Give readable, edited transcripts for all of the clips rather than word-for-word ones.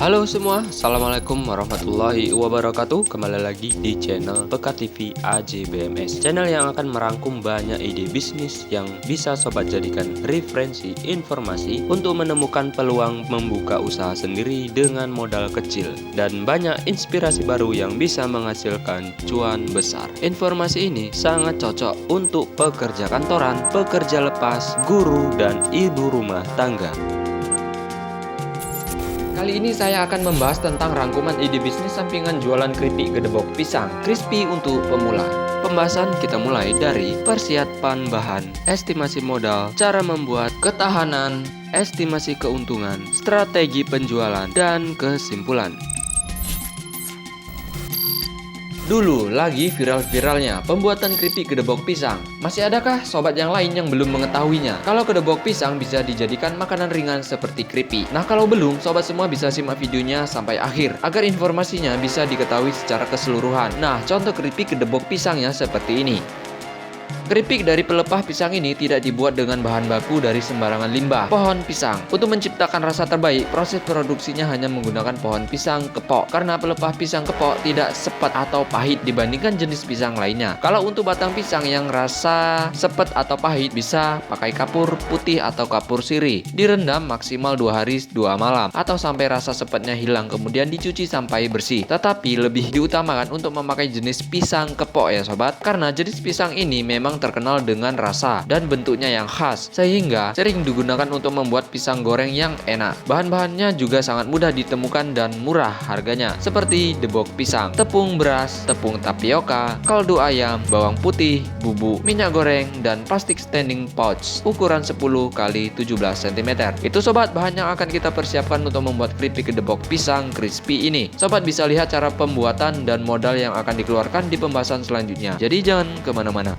Halo semua, Assalamualaikum warahmatullahi wabarakatuh. Kembali lagi di channel Pekat TV AJBMS, channel yang akan merangkum banyak ide bisnis yang bisa sobat jadikan referensi informasi untuk menemukan peluang membuka usaha sendiri dengan modal kecil dan banyak inspirasi baru yang bisa menghasilkan cuan besar. Informasi ini sangat cocok untuk pekerja kantoran, pekerja lepas, guru, dan ibu rumah tangga. Kali ini saya akan membahas tentang rangkuman ide bisnis sampingan jualan keripik gedebok pisang crispy untuk pemula. Pembahasan kita mulai dari persiapan bahan, estimasi modal, cara membuat, ketahanan, estimasi keuntungan, strategi penjualan, dan kesimpulan. Dulu lagi viral-viralnya pembuatan keripik gedebok pisang. Masih adakah sobat yang lain yang belum mengetahuinya? Kalau gedebok pisang bisa dijadikan makanan ringan seperti keripik. Nah, kalau belum, sobat semua bisa simak videonya sampai akhir agar informasinya bisa diketahui secara keseluruhan. Nah, contoh keripik gedebok pisangnya seperti ini. Keripik dari pelepah pisang ini tidak dibuat dengan bahan baku dari sembarangan limbah pohon pisang. Untuk menciptakan rasa terbaik, proses produksinya hanya menggunakan pohon pisang kepok. Karena pelepah pisang kepok tidak sepet atau pahit dibandingkan jenis pisang lainnya. Kalau untuk batang pisang yang rasa sepet atau pahit, bisa pakai kapur putih atau kapur sirih. Direndam maksimal 2 hari 2 malam atau sampai rasa sepetnya hilang, kemudian dicuci sampai bersih. Tetapi lebih diutamakan untuk memakai jenis pisang kepok ya sobat, karena jenis pisang ini memang terkenal dengan rasa dan bentuknya yang khas, sehingga sering digunakan untuk membuat pisang goreng yang enak. Bahan-bahannya juga sangat mudah ditemukan dan murah harganya, seperti debok pisang, tepung beras, tepung tapioka, kaldu ayam, bawang putih, bubuk, minyak goreng, dan plastik standing pouch ukuran 10 x 17 cm. Itu sobat bahan yang akan kita persiapkan untuk membuat keripik gedebok pisang crispy ini. Sobat bisa lihat cara pembuatan dan modal yang akan dikeluarkan di pembahasan selanjutnya. Jadi jangan kemana-mana.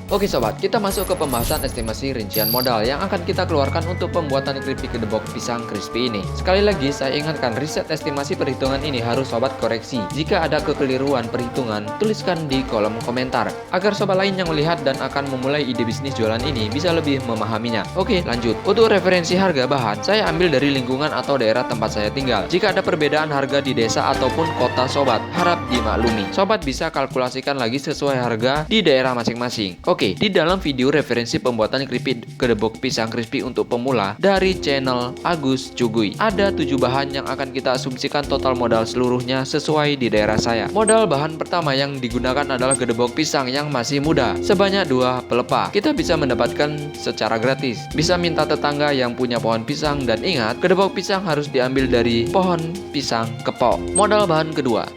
Oke sobat, kita masuk ke pembahasan estimasi rincian modal yang akan kita keluarkan untuk pembuatan keripik gedebok pisang crispy ini. Sekali lagi saya ingatkan, riset estimasi perhitungan ini harus sobat koreksi. Jika ada kekeliruan perhitungan, tuliskan di kolom komentar agar sobat lain yang melihat dan akan memulai ide bisnis jualan ini bisa lebih memahaminya. Oke, lanjut. Untuk referensi harga bahan, saya ambil dari lingkungan atau daerah tempat saya tinggal. Jika ada perbedaan harga di desa ataupun kota sobat, harap dimaklumi. Sobat bisa kalkulasikan lagi sesuai harga di daerah masing-masing. Oke, di dalam video referensi pembuatan keripik gedebok pisang crispy untuk pemula dari channel Agus Cugui, ada 7 bahan yang akan kita asumsikan total modal seluruhnya sesuai di daerah saya. Modal bahan pertama yang digunakan adalah gedebok pisang yang masih muda, sebanyak 2 pelepah. Kita bisa mendapatkan secara gratis, bisa minta tetangga yang punya pohon pisang, dan ingat, gedebok pisang harus diambil dari pohon pisang kepok. Modal bahan kedua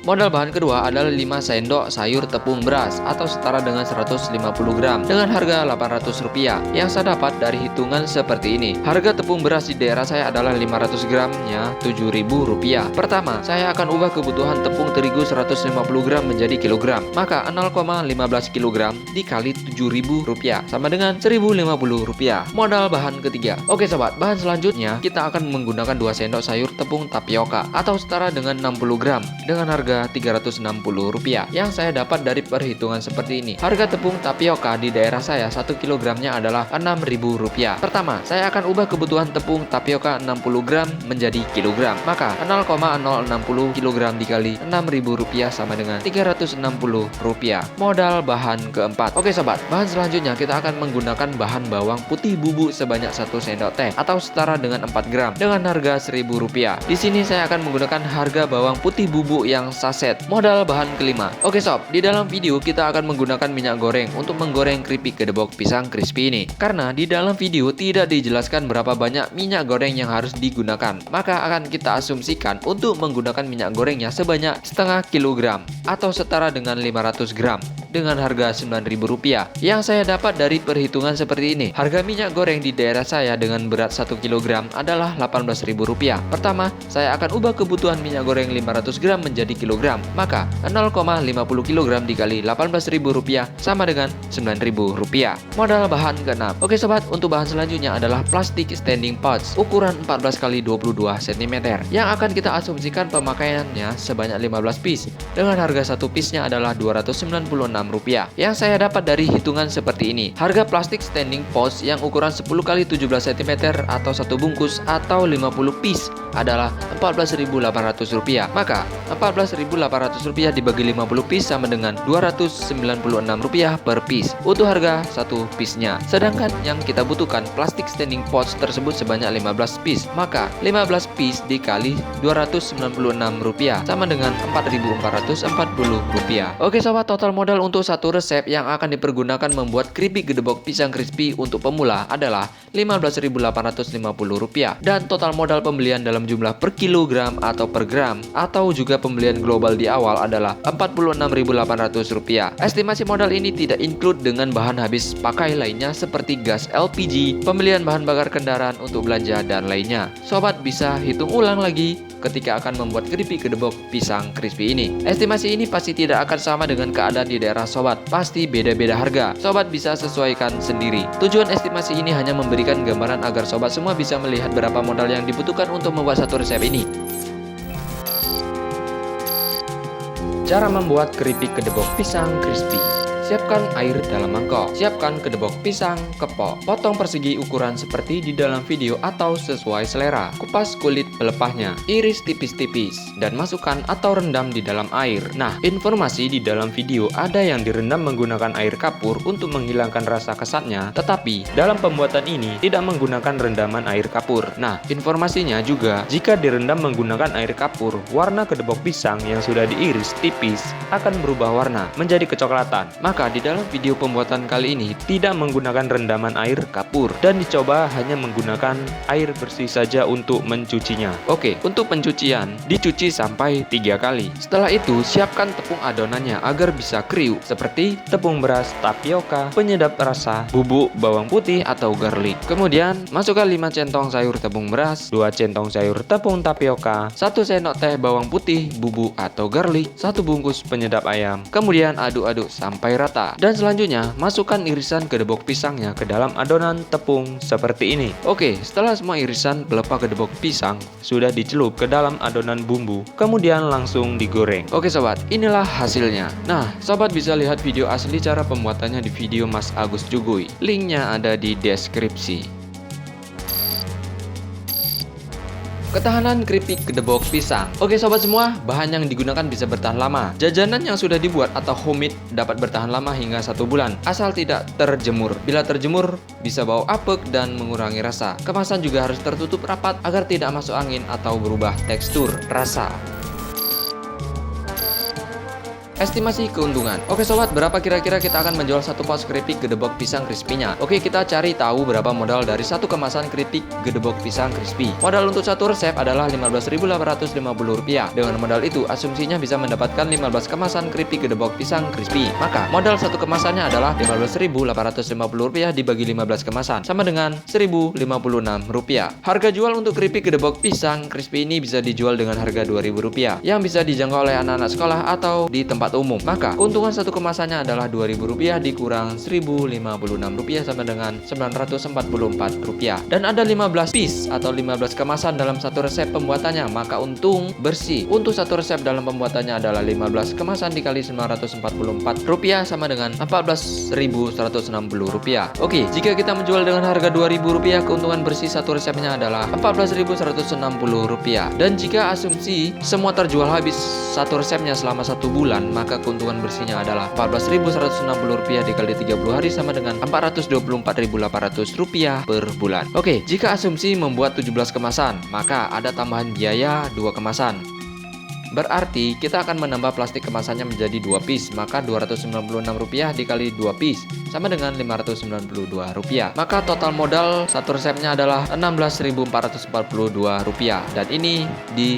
adalah 5 sendok sayur tepung beras atau setara dengan 150 gram dengan harga Rp800 yang saya dapat dari hitungan seperti ini. Harga tepung beras di daerah saya adalah 500 gramnya Rp7.000. Pertama, saya akan ubah kebutuhan tepung terigu 150 gram menjadi kilogram. Maka 0,15 kilogram dikali Rp7.000 sama dengan Rp1.050. Modal bahan ketiga. Oke sobat, bahan selanjutnya kita akan menggunakan 2 sendok sayur tepung tapioka atau setara dengan 60 gram dengan harga Rp360 yang saya dapat dari perhitungan seperti ini. Harga tepung tapioka di daerah saya 1 kilogramnya adalah Rp6.000. Pertama, saya akan ubah kebutuhan tepung tapioka 60 gram menjadi kilogram. Maka 0,060 kilogram dikali Rp6.000 sama dengan Rp360. Modal bahan keempat. Oke sobat, bahan selanjutnya kita akan menggunakan bahan bawang putih bubuk sebanyak 1 sendok teh atau setara dengan 4 gram dengan harga Rp1.000. Di sini saya akan menggunakan harga bawang putih bubuk yang saset. Modal bahan kelima. Oke sob, di dalam video kita akan menggunakan minyak goreng untuk menggoreng keripik gedebok pisang crispy ini. Karena di dalam video tidak dijelaskan berapa banyak minyak goreng yang harus digunakan, maka akan kita asumsikan untuk menggunakan minyak gorengnya sebanyak setengah kilogram atau setara dengan 500 gram dengan harga Rp9.000 yang saya dapat dari perhitungan seperti ini. Harga minyak goreng di daerah saya dengan berat 1 kg adalah Rp18.000. Pertama, saya akan ubah kebutuhan minyak goreng 500 gram menjadi kilogram. Maka 0,50 kg dikali Rp18.000 sama dengan Rp9.000. Modal bahan ke-6. Oke sobat, untuk bahan selanjutnya adalah plastik standing pouch ukuran 14 x 22 cm yang akan kita asumsikan pemakaiannya sebanyak 15 piece dengan harga 1 piece-nya adalah Rp296. rupiah. Yang saya dapat dari hitungan seperti ini. Harga plastik standing post yang ukuran 10 x 17 cm atau satu bungkus atau 50 piece adalah Rp14.800. Maka Rp14.800 dibagi 50 piece sama dengan Rp296 per piece untuk harga satu piece-nya. Sedangkan yang kita butuhkan plastik standing pots tersebut sebanyak 15 piece. Maka 15 piece dikali Rp296 sama dengan Rp4.440. Oke sobat, total modal untuk satu resep yang akan dipergunakan membuat keripik gedebok pisang crispy untuk pemula adalah Rp15.850 dan total modal pembelian dalam jumlah per kilogram atau per gram atau juga pembelian global di awal adalah Rp46.800. Estimasi modal ini tidak include dengan bahan habis pakai lainnya seperti gas LPG, pembelian bahan bakar kendaraan untuk belanja dan lainnya. Sobat bisa hitung ulang lagi ketika akan membuat keripik gedebok pisang crispy ini. Estimasi ini pasti tidak akan sama dengan keadaan di daerah sobat, pasti beda-beda harga. Sobat bisa sesuaikan sendiri. Tujuan estimasi ini hanya memberikan gambaran agar sobat semua bisa melihat berapa modal yang dibutuhkan untuk membuat satu resep ini. Cara membuat keripik gedebok pisang crispy. Siapkan air dalam mangkok. Siapkan gedebok pisang, kepok. Potong persegi ukuran seperti di dalam video atau sesuai selera. Kupas kulit pelepahnya. Iris tipis-tipis dan masukkan atau rendam di dalam air. Nah, informasi di dalam video ada yang direndam menggunakan air kapur untuk menghilangkan rasa kesatnya, tetapi dalam pembuatan ini tidak menggunakan rendaman air kapur. Nah, informasinya juga jika direndam menggunakan air kapur, warna gedebok pisang yang sudah diiris tipis akan berubah warna menjadi kecoklatan. Maka di dalam video pembuatan kali ini tidak menggunakan rendaman air kapur dan dicoba hanya menggunakan air bersih saja untuk mencucinya. Oke, untuk pencucian dicuci sampai 3 kali. Setelah itu siapkan tepung adonannya agar bisa kriuk seperti tepung beras, tapioka, penyedap rasa, bubuk bawang putih atau garlic. Kemudian masukkan 5 centong sayur tepung beras, 2 centong sayur tepung tapioka, 1 sendok teh bawang putih, bubuk atau garlic, 1 bungkus penyedap ayam. Kemudian aduk-aduk sampai rata. Dan selanjutnya masukkan irisan gedebok pisangnya ke dalam adonan tepung seperti ini. Oke, setelah semua irisan pelepah gedebok pisang sudah dicelup ke dalam adonan bumbu, kemudian langsung digoreng. Oke sobat, inilah hasilnya. Nah, sobat bisa lihat video asli cara pembuatannya di video Mas Agus Juguy. Linknya ada di deskripsi. Ketahanan keripik gedebok pisang. Oke sobat semua, bahan yang digunakan bisa bertahan lama. Jajanan yang sudah dibuat atau homemade dapat bertahan lama hingga 1 bulan, asal tidak terjemur. Bila terjemur, bisa bau apek dan mengurangi rasa. Kemasan juga harus tertutup rapat agar tidak masuk angin atau berubah tekstur, rasa. Estimasi keuntungan. Oke sobat, berapa kira-kira kita akan menjual satu pouch keripik gedebok pisang crispy-nya? Oke, kita cari tahu berapa modal dari satu kemasan keripik gedebok pisang crispy. Modal untuk satu resep adalah Rp15.850. Dengan modal itu, asumsinya bisa mendapatkan 15 kemasan keripik gedebok pisang crispy. Maka, modal satu kemasannya adalah Rp15.850 dibagi 15 kemasan, sama dengan Rp1.056. Harga jual untuk keripik gedebok pisang crispy ini bisa dijual dengan harga Rp2.000, yang bisa dijangkau oleh anak-anak sekolah atau di tempat umum. Maka keuntungan satu kemasannya adalah Rp2.000 dikurang Rp1.056 sama dengan Rp944. Dan ada 15 piece atau 15 kemasan dalam satu resep pembuatannya, maka untung bersih untuk satu resep dalam pembuatannya adalah 15 kemasan dikali Rp944 sama dengan Rp14.160. Oke, jika kita menjual dengan harga Rp2.000, keuntungan bersih satu resepnya adalah Rp14.160. Dan jika asumsi semua terjual habis satu resepnya selama 1 bulan, maka keuntungan bersihnya adalah Rp14.160 dikali 30 hari sama dengan Rp424.800 per bulan. Oke, jika asumsi membuat 17 kemasan, maka ada tambahan biaya 2 kemasan. Berarti kita akan menambah plastik kemasannya menjadi 2 piece, maka Rp296 dikali 2 piece sama dengan Rp592. Maka total modal satu resepnya adalah Rp16.442. Dan ini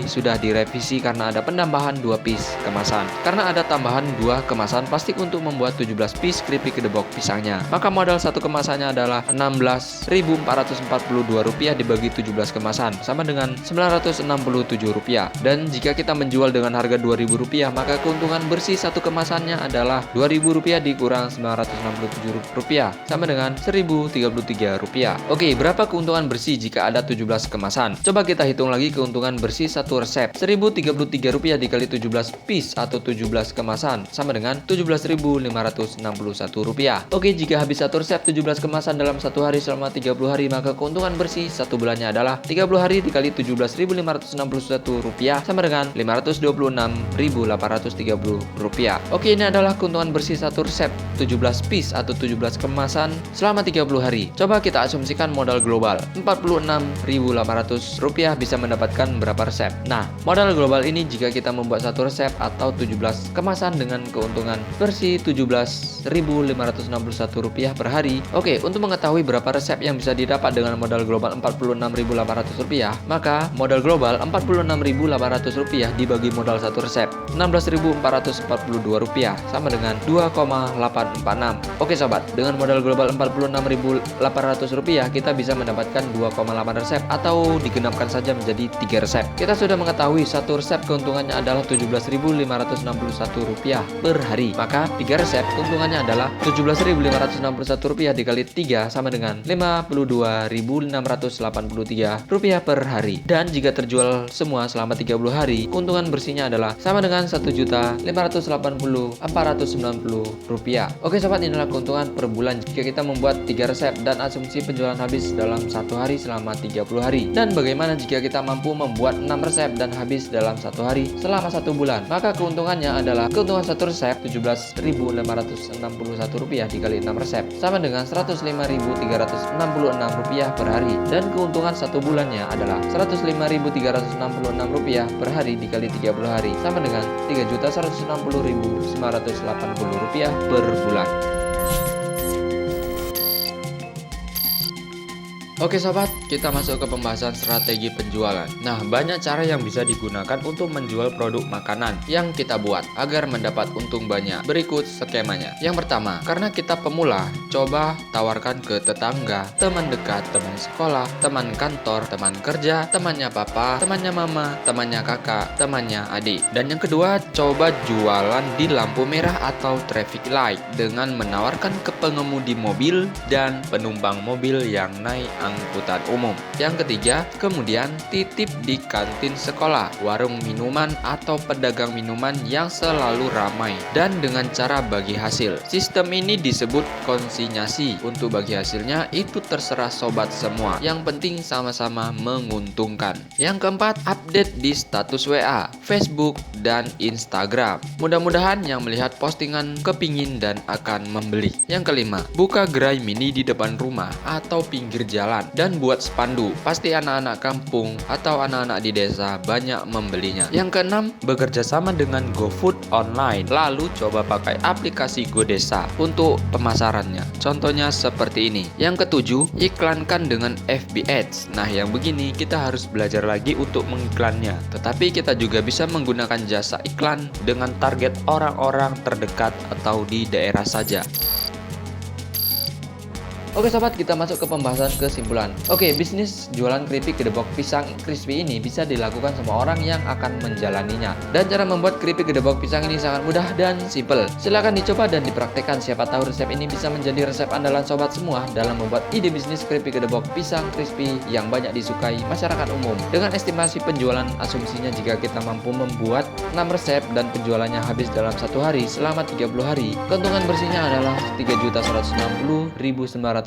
sudah direvisi karena ada penambahan 2 piece kemasan. Karena ada tambahan 2 kemasan plastik untuk membuat 17 piece keripik gedebok pisangnya. Maka modal satu kemasannya adalah Rp16.442 dibagi 17 kemasan sama dengan Rp967. Dan jika kita menjual menjual dengan harga Rp2.000, maka keuntungan bersih satu kemasannya adalah Rp2.000 dikurang Rp967, sama dengan Rp1.033. Oke, berapa keuntungan bersih jika ada 17 kemasan? Coba kita hitung lagi keuntungan bersih satu resep. Rp1.033 dikali 17 piece atau 17 kemasan sama dengan Rp17.561. Oke, jika habis satu resep 17 kemasan dalam satu hari selama 30 hari, maka keuntungan bersih satu bulannya adalah 30 hari dikali Rp17.561 sama dengan Rp526.830. Oke, ini adalah keuntungan bersih satu resep 17 piece atau 17 kemasan selama 30 hari. Coba kita asumsikan modal global Rp46.800 bisa mendapatkan berapa resep. Nah, modal global ini jika kita membuat satu resep atau 17 kemasan dengan keuntungan bersih Rp17.561 per hari. Oke, untuk mengetahui berapa resep yang bisa didapat dengan modal global Rp46.800, maka modal global Rp46.800 dibagi modal satu resep Rp16.442 sama dengan 2,846. Oke sobat, dengan modal global Rp46.800 kita bisa mendapatkan 2,8 resep atau digenapkan saja menjadi 3 resep. Kita sudah mengetahui satu resep keuntungannya adalah Rp17.561 per hari. Maka 3 resep keuntungannya adalah Rp17.561 dikali 3 sama dengan Rp52.683 per hari. Dan jika terjual semua selama 30 hari, keuntungan bersihnya adalah sama dengan Rp1.580.490. Oke sobat, inilah keuntungan per bulan jika kita membuat 3 resep dan asumsi penjualan habis dalam satu hari selama 30 hari. Dan bagaimana jika kita mampu membuat 6 resep dan habis dalam satu hari selama 1 bulan? Maka keuntungannya adalah keuntungan satu resep Rp17.561 dikali 6 resep sama dengan Rp105.366 per hari. Dan keuntungan satu bulannya adalah Rp105.366 per hari dikali 30 hari sama dengan Rp3.160.980 per bulan. Oke sobat, kita masuk ke pembahasan strategi penjualan. Nah, banyak cara yang bisa digunakan untuk menjual produk makanan yang kita buat agar mendapat untung banyak. Berikut skemanya. Yang pertama, karena kita pemula, coba tawarkan ke tetangga, teman dekat, teman sekolah, teman kantor, teman kerja, temannya papa, temannya mama, temannya kakak, temannya adik. Dan yang kedua, coba jualan di lampu merah atau traffic light dengan menawarkan ke pengemudi mobil dan penumpang mobil yang naik angkutan umum. Yang ketiga, kemudian titip di kantin sekolah, warung minuman atau pedagang minuman yang selalu ramai dan dengan cara bagi hasil. Sistem ini disebut konsinyasi. Untuk bagi hasilnya itu terserah sobat semua. Yang penting sama-sama menguntungkan. Yang keempat, update di status WA, Facebook, dan Instagram. Mudah-mudahan yang melihat postingan kepingin dan akan membeli. Yang kelima, buka gerai mini di depan rumah atau pinggir jalan dan buat spanduk. Pasti anak-anak kampung atau anak-anak di desa banyak membelinya. Yang keenam, bekerja sama dengan GoFood online. Lalu coba pakai aplikasi GoDesa untuk pemasarannya. Contohnya seperti ini. Yang ketujuh, iklankan dengan FB Ads. Nah, yang begini kita harus belajar lagi untuk mengiklannya. Tetapi kita juga bisa menggunakan jasa iklan dengan target orang-orang terdekat atau di daerah saja. Oke sobat, kita masuk ke pembahasan kesimpulan. Oke, bisnis jualan keripik gedebok pisang crispy ini bisa dilakukan semua orang yang akan menjalaninya. Dan cara membuat keripik gedebok pisang ini sangat mudah dan simple. Silahkan dicoba dan dipraktekkan. Siapa tahu resep ini bisa menjadi resep andalan sobat semua dalam membuat ide bisnis keripik gedebok pisang crispy yang banyak disukai masyarakat umum. Dengan estimasi penjualan, asumsinya jika kita mampu membuat 6 resep dan penjualannya habis dalam satu hari selama 30 hari, keuntungan bersihnya adalah Rp3.160.980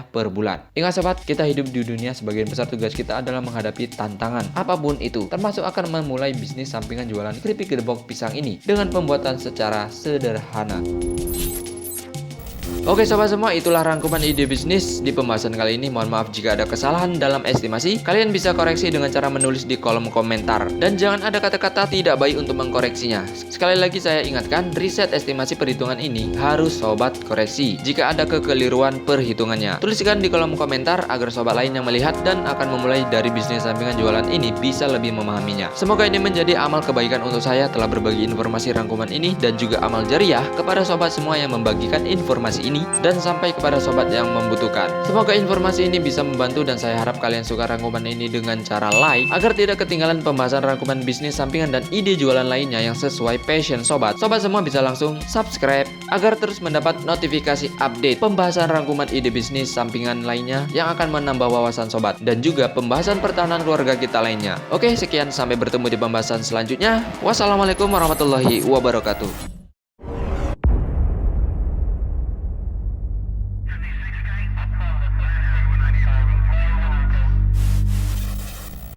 per bulan. Ingat sobat, kita hidup di dunia, sebagian besar tugas kita adalah menghadapi tantangan apapun itu, termasuk akan memulai bisnis sampingan jualan keripik gedebok pisang ini dengan pembuatan secara sederhana. Oke sobat semua, itulah rangkuman ide bisnis di pembahasan kali ini. Mohon maaf jika ada kesalahan dalam estimasi. Kalian bisa koreksi dengan cara menulis di kolom komentar. Dan jangan ada kata-kata tidak baik untuk mengkoreksinya. Sekali lagi saya ingatkan, riset estimasi perhitungan ini harus sobat koreksi jika ada kekeliruan perhitungannya. Tuliskan di kolom komentar agar sobat lain yang melihat dan akan memulai dari bisnis sampingan jualan ini bisa lebih memahaminya. Semoga ini menjadi amal kebaikan untuk saya telah berbagi informasi rangkuman ini, dan juga amal jariah kepada sobat semua yang membagikan informasi ini ini dan sampai kepada sobat yang membutuhkan. Semoga informasi ini bisa membantu dan saya harap kalian suka rangkuman ini dengan cara like agar tidak ketinggalan pembahasan rangkuman bisnis sampingan dan ide jualan lainnya yang sesuai passion sobat. Sobat semua bisa langsung subscribe agar terus mendapat notifikasi update pembahasan rangkuman ide bisnis sampingan lainnya yang akan menambah wawasan sobat dan juga pembahasan pertahanan keluarga kita lainnya. Oke, sekian, sampai bertemu di pembahasan selanjutnya. Wassalamualaikum warahmatullahi wabarakatuh.